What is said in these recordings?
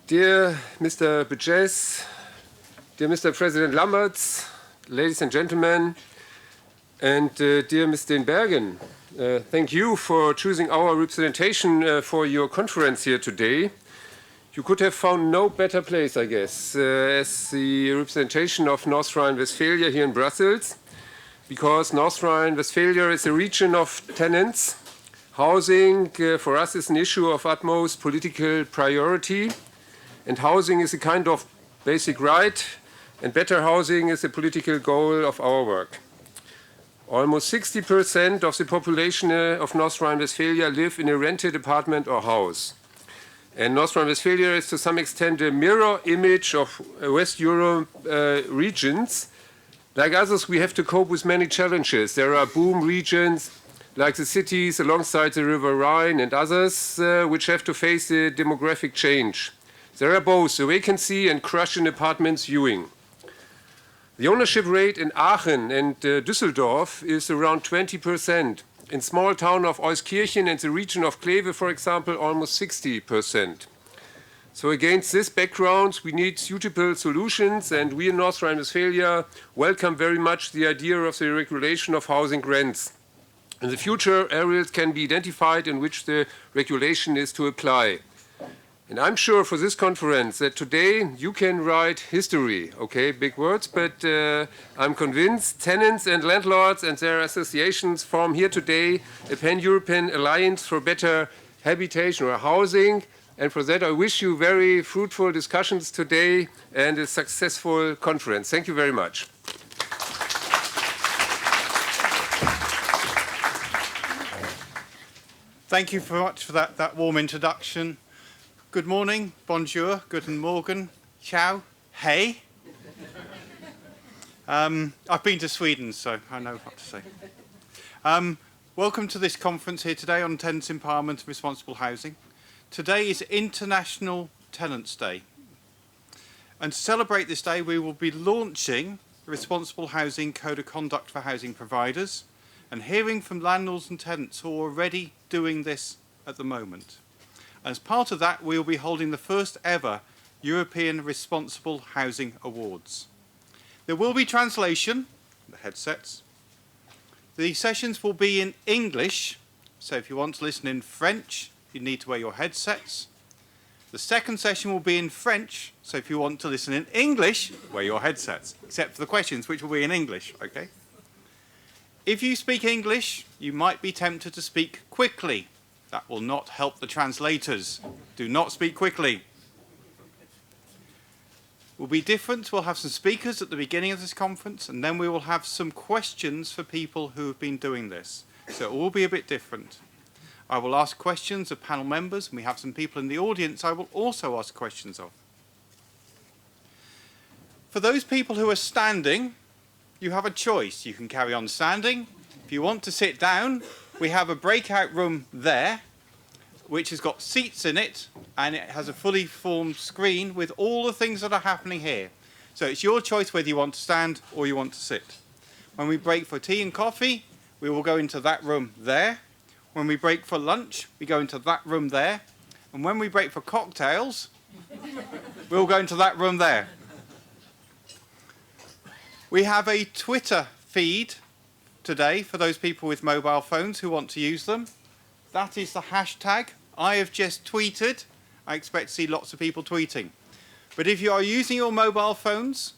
Dear Mr. Budges, dear Mr. President Lamberts, ladies and gentlemen, and dear Ms. Steenbergen, thank you for choosing our representation for your conference here today. You could have found no better place, I guess, as the representation of North Rhine-Westphalia here in Brussels, because North Rhine-Westphalia is a region of tenants. Housing for us is an issue of utmost political priority, and housing is a kind of basic right, and better housing is a political goal of our work. Almost 60% of the population of North Rhine-Westphalia live in a rented apartment or house. And North Rhine-Westphalia is to some extent a mirror image of West Europe regions. Like others, we have to cope with many challenges. There are boom regions, like the cities alongside the River Rhine and others, which have to face the demographic change. There are both a vacancy and crush in apartments viewing. The ownership rate in Aachen and Düsseldorf is around 20%. In small town of Euskirchen and the region of Kleve, for example, almost 60%. So against this background, we need suitable solutions, and we in North Rhine-Westphalia welcome very much the idea of the regulation of housing rents. In the future, areas can be identified in which the regulation is to apply. And I'm sure for this conference that today you can write history. Okay, big words, but I'm convinced tenants and landlords and their associations form here today a pan-European alliance for better habitation or housing. And for that, I wish you very fruitful discussions today and a successful conference. Thank you very much. Thank you very much for that warm introduction. Good morning, bonjour, guten Morgen, ciao, hey. I've been to Sweden, so I know what to say. Welcome to this conference here today on Tenants Empowerment and Responsible Housing. Today is International Tenants Day. And to celebrate this day, we will be launching the Responsible Housing Code of Conduct for Housing Providers and hearing from landlords and tenants who are already doing this at the moment. As part of that, we will be holding the first ever European Responsible Housing Awards. There will be translation, the headsets. The sessions will be in English, so if you want to listen in French, you need to wear your headsets. The second session will be in French, so if you want to listen in English, wear your headsets, except for the questions, which will be in English, okay? If you speak English, you might be tempted to speak quickly. That will not help the translators. Do not speak quickly. Will be different. We'll have some speakers at the beginning of this conference, and then we will have some questions for people who have been doing this. So it will be a bit different. I will ask questions of panel members, and we have some people in the audience I will also ask questions of. For those people who are standing, you have a choice. You can carry on standing. If you want to sit down, we have a breakout room there, which has got seats in it, and it has a fully formed screen with all the things that are happening here. So it's your choice whether you want to stand or you want to sit. When we break for tea and coffee, we will go into that room there. When we break for lunch, we go into that room there. And when we break for cocktails, we'll go into that room there. We have a Twitter feed today for those people with mobile phones who want to use them. That is the hashtag. I have just tweeted. I expect to see lots of people tweeting. But if you are using your mobile phones,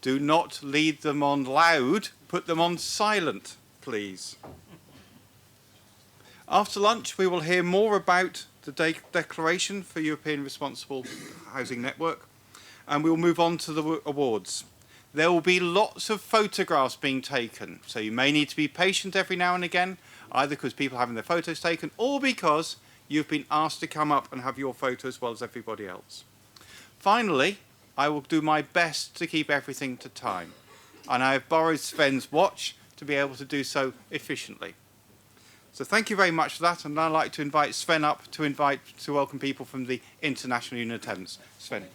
do not leave them on loud. Put them on silent, please. After lunch, we will hear more about the Declaration for European Responsible Housing Network, and we will move on to the awards. There will be lots of photographs being taken, so you may need to be patient every now and again, either because people are having their photos taken or because you've been asked to come up and have your photo as well as everybody else. Finally, I will do my best to keep everything to time, and I have borrowed Sven's watch to be able to do so efficiently. So thank you very much for that, and I'd like to invite Sven up to welcome people from the International Union of Tenants. Sven.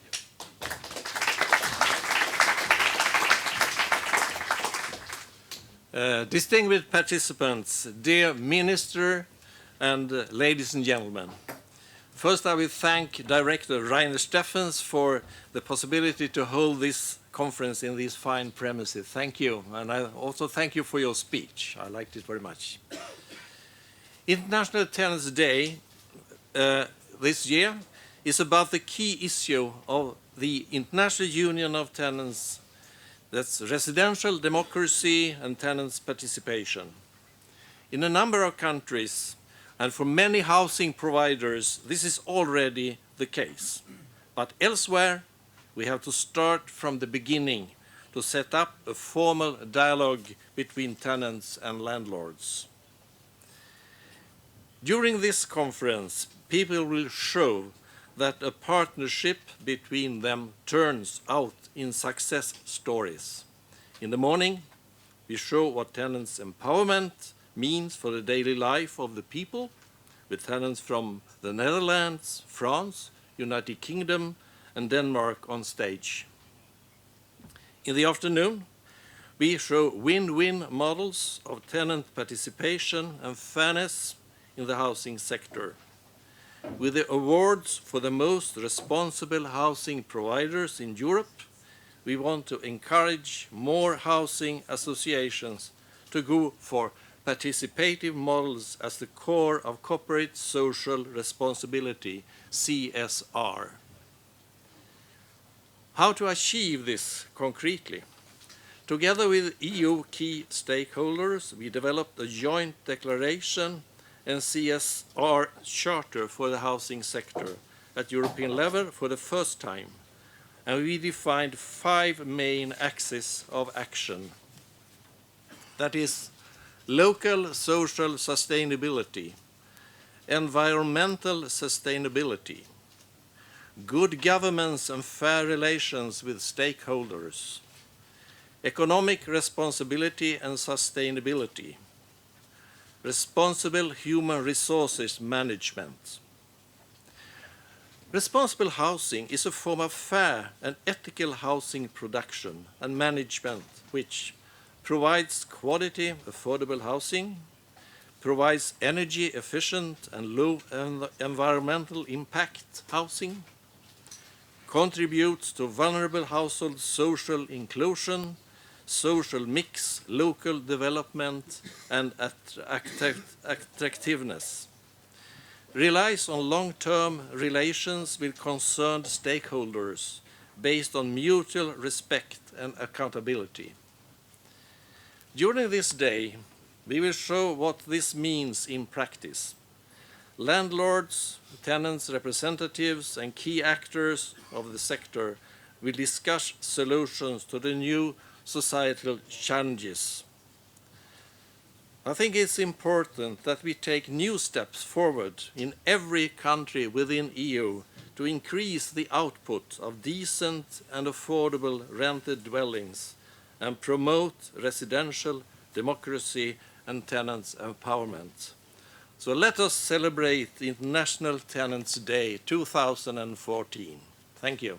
Distinguished participants, dear Minister and ladies and gentlemen. First, I will thank Director Steffens for the possibility to hold this conference in these fine premises. Thank you. And I also thank you for your speech. I liked it very much. International Tenants Day this year is about the key issue of the International Union of Tenants, that's residential democracy and tenants' participation. In a number of countries, and for many housing providers, this is already the case. But elsewhere, we have to start from the beginning to set up a formal dialogue between tenants and landlords. During this conference, people will show that a partnership between them turns out in success stories. In the morning, we show what tenants' empowerment means for the daily life of the people, with tenants from the Netherlands, France, United Kingdom, and Denmark on stage. In the afternoon, we show win-win models of tenant participation and fairness in the housing sector. With the awards for the most responsible housing providers in Europe, we want to encourage more housing associations to go for participative models as the core of corporate social responsibility, CSR. How to achieve this concretely? Together with EU key stakeholders, we developed a joint declaration and CSR charter for the housing sector at European level for the first time. And we defined 5 main axes of action. That is, local social sustainability, environmental sustainability, good governance and fair relations with stakeholders, economic responsibility and sustainability, responsible human resources management. Responsible housing is a form of fair and ethical housing production and management which provides quality, affordable housing, provides energy efficient and low environmental impact housing, contributes to vulnerable household social inclusion, social mix, local development, and attractiveness, relies on long-term relations with concerned stakeholders based on mutual respect and accountability. During this day, we will show what this means in practice. Landlords, tenants' representatives, and key actors of the sector will discuss solutions to the new societal challenges. I think it's important that we take new steps forward in every country within EU to increase the output of decent and affordable rented dwellings and promote residential democracy and tenants' empowerment. So let us celebrate International Tenants Day 2014. Thank you.